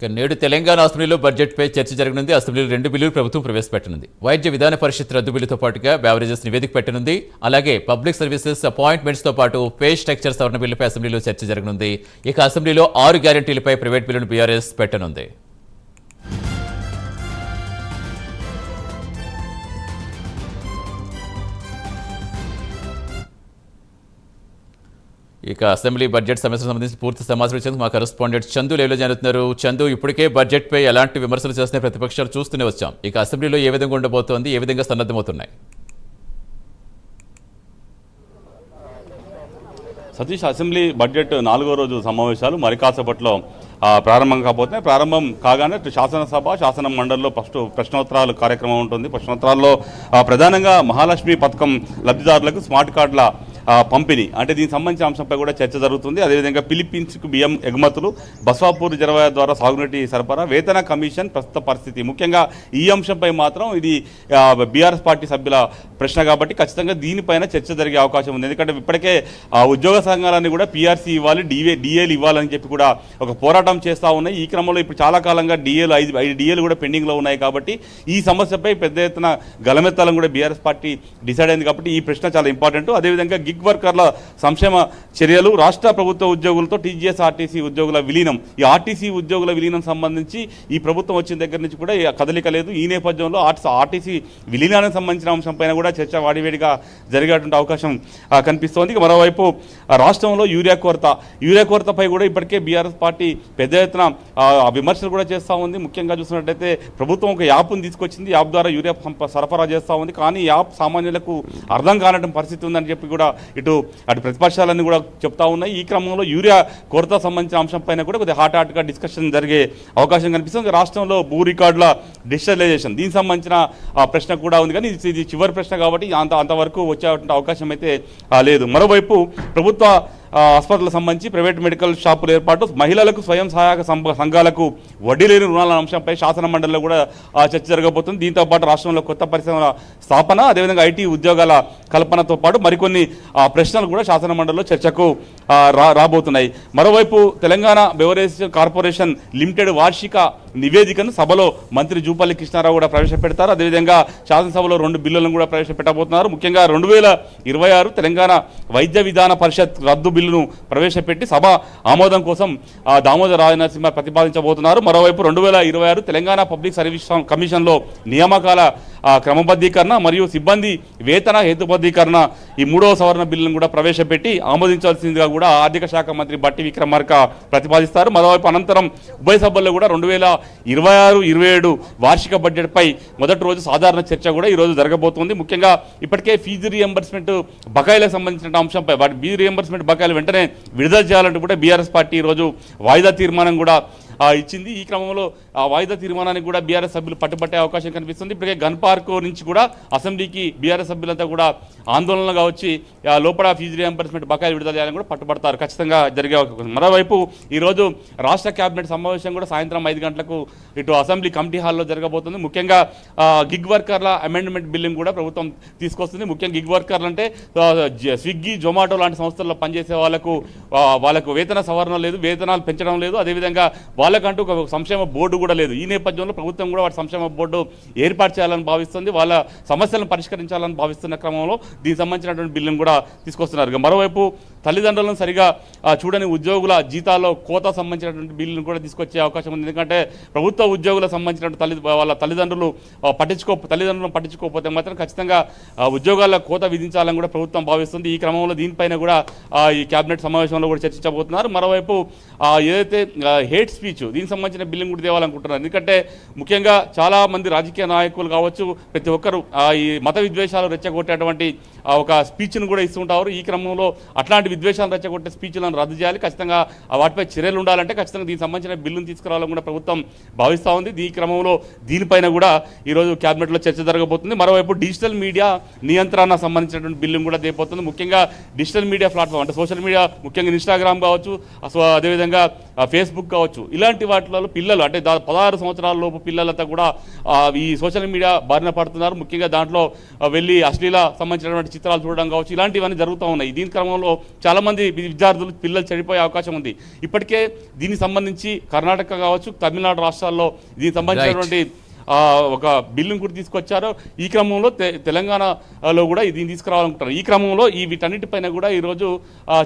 నేడు తెలంగాణ అసెంబ్లీలో బడ్జెట్పై చర్చ జరగనుంది. అసెంబ్లీలో 2 బిల్లులు ప్రభుత్వం ప్రవేశపెట్టనుంది. వైద్య విధాన పరిషత్ రద్దు బిల్లుతో పాటుగా బ్యావరేజెస్ నివేదిక పెట్టనుంది. అలాగే పబ్లిక్ సర్వీసెస్ అపాయింట్మెంట్స్తో పాటు పే స్ట్రక్చర్ సవరణ బిల్లుపై అసెంబ్లీలో చర్చ జరగనుంది. ఇక అసెంబ్లీలో 6 గ్యారెంటీలపై ప్రైవేట్ బిల్లును బీఆర్ఎస్ పెట్టనుంది. ఇక అసెంబ్లీ బడ్జెట్ సమస్యలకు సంబంధించి పూర్తి సమాచారం ఇచ్చేందుకు మా కరెస్పాండెంట్ చందు లైవ్లో జరుగుతున్నారు. చందు, ఇప్పటికే బడ్జెట్పై ఎలాంటి విమర్శలు చేస్తున్న ప్రతిపక్షాలు చూస్తూనే వచ్చాం. ఇక అసెంబ్లీలో ఏ విధంగా ఉండబోతోంది, ఏ విధంగా సన్నద్ధమవుతున్నాయి? సతీష్, అసెంబ్లీ బడ్జెట్ 4వ రోజు సమావేశాలు మరి కాసేపట్లో ప్రారంభం కాబోతున్నాయి. ప్రారంభం కాగానే శాసనసభ శాసన మండలిలో ఫస్ట్ ప్రశ్నోత్తరాలు కార్యక్రమం ఉంటుంది. ప్రశ్నోత్తరాల్లో ప్రధానంగా మహాలక్ష్మి పథకం లబ్ధిదారులకు స్మార్ట్ కార్డుల పంపిణీ, అంటే దీనికి సంబంధించిన అంశంపై కూడా చర్చ జరుగుతుంది. అదేవిధంగా ఫిలిప్పీన్స్కు బియ్యం ఎగుమతులు, బస్వాపూర్ రిజర్వాయర్ ద్వారా సాగునీటి సరఫరా, వేతన కమిషన్ ప్రస్తుత పరిస్థితి, ముఖ్యంగా ఈ అంశంపై మాత్రం ఇది బీఆర్ఎస్ పార్టీ సభ్యుల ప్రశ్న కాబట్టి ఖచ్చితంగా దీనిపైన చర్చ జరిగే అవకాశం ఉంది. ఎందుకంటే ఇప్పటికే ఉద్యోగ సంఘాలన్నీ కూడా పీఆర్సీ ఇవ్వాలి, డిఏలు ఇవ్వాలని చెప్పి కూడా ఒక పోరాటం చేస్తూ ఉన్నాయి. ఈ క్రమంలో ఇప్పుడు చాలా కాలంగా ఐదు డిఏలు కూడా పెండింగ్లో ఉన్నాయి. కాబట్టి ఈ సమస్యపై పెద్ద ఎత్తున గలమెత్తాలని కూడా బీఆర్ఎస్ పార్టీ డిసైడ్ అయింది. కాబట్టి ఈ ప్రశ్న చాలా ఇంపార్టెంట్. అదేవిధంగా గిగ్ వర్కర్ల సంక్షేమ చర్యలు, రాష్ట్ర ప్రభుత్వ ఉద్యోగులతో టీజీఎస్ ఆర్టీసీ ఉద్యోగుల విలీనం, ఈ ఆర్టీసీ ఉద్యోగుల విలీనం సంబంధించి ఈ ప్రభుత్వం వచ్చిన దగ్గర నుంచి కూడా కదలిక లేదు. ఈ నేపథ్యంలో ఆర్టీసీ విలీనానికి సంబంధించిన అంశంపైన కూడా చర్చ వాడివేడిగా జరిగేటువంటి అవకాశం కనిపిస్తోంది. మరోవైపు రాష్ట్రంలో యూరియా కొరతపై కూడా ఇప్పటికే బీఆర్ఎస్ పార్టీ పెద్ద ఎత్తున విమర్శలు కూడా చేస్తూ ఉంది. ముఖ్యంగా చూసినట్టయితే ప్రభుత్వం ఒక యాప్ను తీసుకొచ్చింది, యాప్ ద్వారా యూరియా సరఫరా చేస్తూ ఉంది. కానీ యాప్ సామాన్యులకు అర్థం కానటువంటి పరిస్థితి ఉందని చెప్పి కూడా అటు ప్రతిపక్షాలన్నీ కూడా చెప్తా ఉన్నాయి. ఈ క్రమంలో యూరియా కొరత సంబంధించిన అంశంపైన కూడా కొద్దిగా హాట్గా డిస్కషన్ జరిగే అవకాశం కనిపిస్తుంది. రాష్ట్రంలో భూ రికార్డుల డిజిటలైజేషన్, దీనికి సంబంధించిన ప్రశ్న కూడా ఉంది. కానీ ఇది చివరి ప్రశ్న కాబట్టి అంతవరకు వచ్చే అవకాశం అయితే లేదు. మరోవైపు ప్రభుత్వ హాస్పిటల్కి సంబంధించి ప్రైవేట్ మెడికల్ షాపుల ఏర్పాటు, మహిళలకు స్వయం సహాయక సంఘాలకు వడ్డీ లేని రుణాల అంశంపై శాసన మండలిలో కూడా చర్చ జరగబోతుంది. దీంతో పాటు రాష్ట్రంలో కొత్త పరిశ్రమల స్థాపన, అదేవిధంగా ఐటీ ఉద్యోగాల కల్పనతో పాటు మరికొన్ని ప్రశ్నలు కూడా శాసన మండలిలో చర్చకు రాబోతున్నాయి. మరోవైపు తెలంగాణ బెవరేజ్ కార్పొరేషన్ లిమిటెడ్ వార్షిక నివేదికను సభలో మంత్రి జూపల్లి కృష్ణారావు కూడా ప్రవేశపెడతారు. అదేవిధంగా శాసనసభలో 2 బిల్లులను కూడా ప్రవేశపెట్టబోతున్నారు. ముఖ్యంగా 2026 తెలంగాణ వైద్య విధాన పరిషత్ రద్దు బిల్లును ప్రవేశపెట్టి సభ ఆమోదం కోసం దామోదర రాజనరసింహ ప్రతిపాదించబోతున్నారు. మరోవైపు 2026 తెలంగాణ పబ్లిక్ సర్వీస్ కమిషన్లో నియామకాల క్రమబద్ధీకరణ మరియు సిబ్బంది వేతన హేతుబద్ధీకరణ, ఈ 3వ సవరణ బిల్లును కూడా ప్రవేశపెట్టి ఆమోదించాల్సిందిగా కూడా ఆర్థిక శాఖ మంత్రి బట్టి విక్రమార్క ప్రతిపాదిస్తారు. మరోవైపు అనంతరం ఉభయ సభల్లో కూడా 2026-27 వార్షిక బడ్జెట్పై మొదటి రోజు సాధారణ చర్చ కూడా ఈరోజు జరగబోతోంది. ముఖ్యంగా ఇప్పటికే ఫీజు రీఎంబర్స్మెంట్ బకాయిలకు సంబంధించిన అంశంపై ఫీజు రీఎంబర్స్మెంట్ బకాయిలు వెంటనే విడుదల చేయాలంటూ కూడా బీఆర్ఎస్ పార్టీ ఈరోజు వాయిదా తీర్మానం కూడా ఇచ్చింది. ఈ క్రమంలో ఆ వాయిదా తీర్మానానికి కూడా బీఆర్ఎస్ సభ్యులు పట్టుబట్టే అవకాశం కనిపిస్తుంది. ఇప్పటికే గన్ పార్క్ నుంచి కూడా అసెంబ్లీకి బీఆర్ఎస్ సభ్యులంతా కూడా ఆందోళనగా వచ్చి లోపల ఫీజు రీఎంబర్స్మెంట్ బకాయిలు విడుదల చేయాలని కూడా పట్టుబడతారు. ఖచ్చితంగా జరిగే అవకాశం. మరోవైపు ఈరోజు రాష్ట్ర కేబినెట్ సమావేశం కూడా సాయంత్రం 5 గంటలకు ఇటు అసెంబ్లీ కమిటీ హాల్లో జరగబోతుంది. ముఖ్యంగా గిగ్ వర్కర్ల అమెండ్మెంట్ బిల్లును కూడా ప్రభుత్వం తీసుకొస్తుంది. ముఖ్యంగా గిగ్ వర్కర్లు అంటే స్విగ్గీ, జొమాటో లాంటి సంస్థల్లో పనిచేసే వాళ్ళకు వేతన సవరణ లేదు, వేతనాలు పెంచడం లేదు. అదేవిధంగా వాళ్ళకంటూ ఒక సంక్షేమ బోర్డు కూడా లేదు. ఈ నేపథ్యంలో ప్రభుత్వం కూడా వాటి సంక్షేమ బోర్డు ఏర్పాటు చేయాలని భావిస్తుంది. వాళ్ళ సమస్యలను పరిష్కరించాలని భావిస్తున్న క్రమంలో దీనికి సంబంధించినటువంటి బిల్లును కూడా తీసుకొస్తున్నారు. మరోవైపు తల్లిదండ్రులను సరిగా చూడని ఉద్యోగుల జీతాల్లో కోత సంబంధించినటువంటి బిల్లును కూడా తీసుకొచ్చే అవకాశం ఉంది. ఎందుకంటే ప్రభుత్వ ఉద్యోగులకు సంబంధించినటువంటి వాళ్ళ తల్లిదండ్రులను పట్టించుకోకపోతే మాత్రం ఖచ్చితంగా ఉద్యోగాల కోత విధించాలని కూడా ప్రభుత్వం భావిస్తుంది. ఈ క్రమంలో దీనిపైన కూడా ఈ కేబినెట్ సమావేశంలో కూడా చర్చించబోతున్నారు. మరోవైపు ఏదైతే హేట్ స్పీచ్, దీనికి సంబంధించిన బిల్లును కూడా తేవాలనుకుంటున్నారు. ఎందుకంటే ముఖ్యంగా చాలా మంది రాజకీయ నాయకులు కావచ్చు, ప్రతి ఒక్కరు ఈ మత విద్వేషాలు రెచ్చగొట్టేటువంటి ఒక స్పీచ్ను కూడా ఇస్తుంటారు. ఈ క్రమంలో అట్లాంటి విద్వేషాలు రెచ్చగొట్టే స్పీచ్లను రద్దు చేయాలి, ఖచ్చితంగా వాటిపై చర్యలు ఉండాలంటే ఖచ్చితంగా దీనికి సంబంధించిన బిల్లును తీసుకురావాలని కూడా ప్రభుత్వం భావిస్తూ ఉంది. ఈ క్రమంలో దీనిపైన కూడా ఈరోజు క్యాబినెట్లో చర్చ జరగబోతుంది. మరోవైపు డిజిటల్ మీడియా నియంత్రణ సంబంధించినటువంటి బిల్లును కూడా తేపోతుంది. ముఖ్యంగా డిజిటల్ మీడియా ప్లాట్ఫామ్ అంటే సోషల్ మీడియా, ముఖ్యంగా ఇన్స్టాగ్రామ్ కావచ్చు, అదేవిధంగా ఫేస్బుక్ కావచ్చు, ఇలాంటి వాటిలో పిల్లలు అంటే 16 సంవత్సరాల లోపు పిల్లలంతా కూడా ఈ సోషల్ మీడియా బారిన పడుతున్నారు. ముఖ్యంగా దాంట్లో వెళ్ళి అశ్లీల సంబంధించినటువంటి చిత్రాలు చూడడం కావచ్చు, ఇలాంటివన్నీ జరుగుతూ ఉన్నాయి. దీని క్రమంలో చాలామంది విద్యార్థులు పిల్లలు చనిపోయే అవకాశం ఉంది. ఇప్పటికే దీనికి సంబంధించి కర్ణాటక కావచ్చు, తమిళనాడు రాష్ట్రాల్లో దీనికి సంబంధించినటువంటి ఒక బిల్లును కూడా తీసుకొచ్చారు. ఈ క్రమంలో తెలంగాణలో కూడా దీన్ని తీసుకురావాలనుకుంటారు. ఈ క్రమంలో వీటన్నిటిపైన కూడా ఈరోజు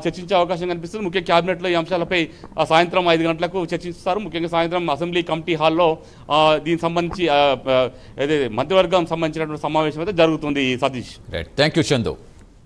చర్చించే అవకాశం కనిపిస్తుంది. ముఖ్య క్యాబినెట్లో ఈ అంశాలపై సాయంత్రం 5 గంటలకు చర్చిస్తారు. ముఖ్యంగా సాయంత్రం అసెంబ్లీ కమిటీ హాల్లో దీనికి సంబంధించి మధ్యవర్గం సంబంధించినటువంటి సమావేశం అయితే జరుగుతుంది. Satish, thank you Chandu.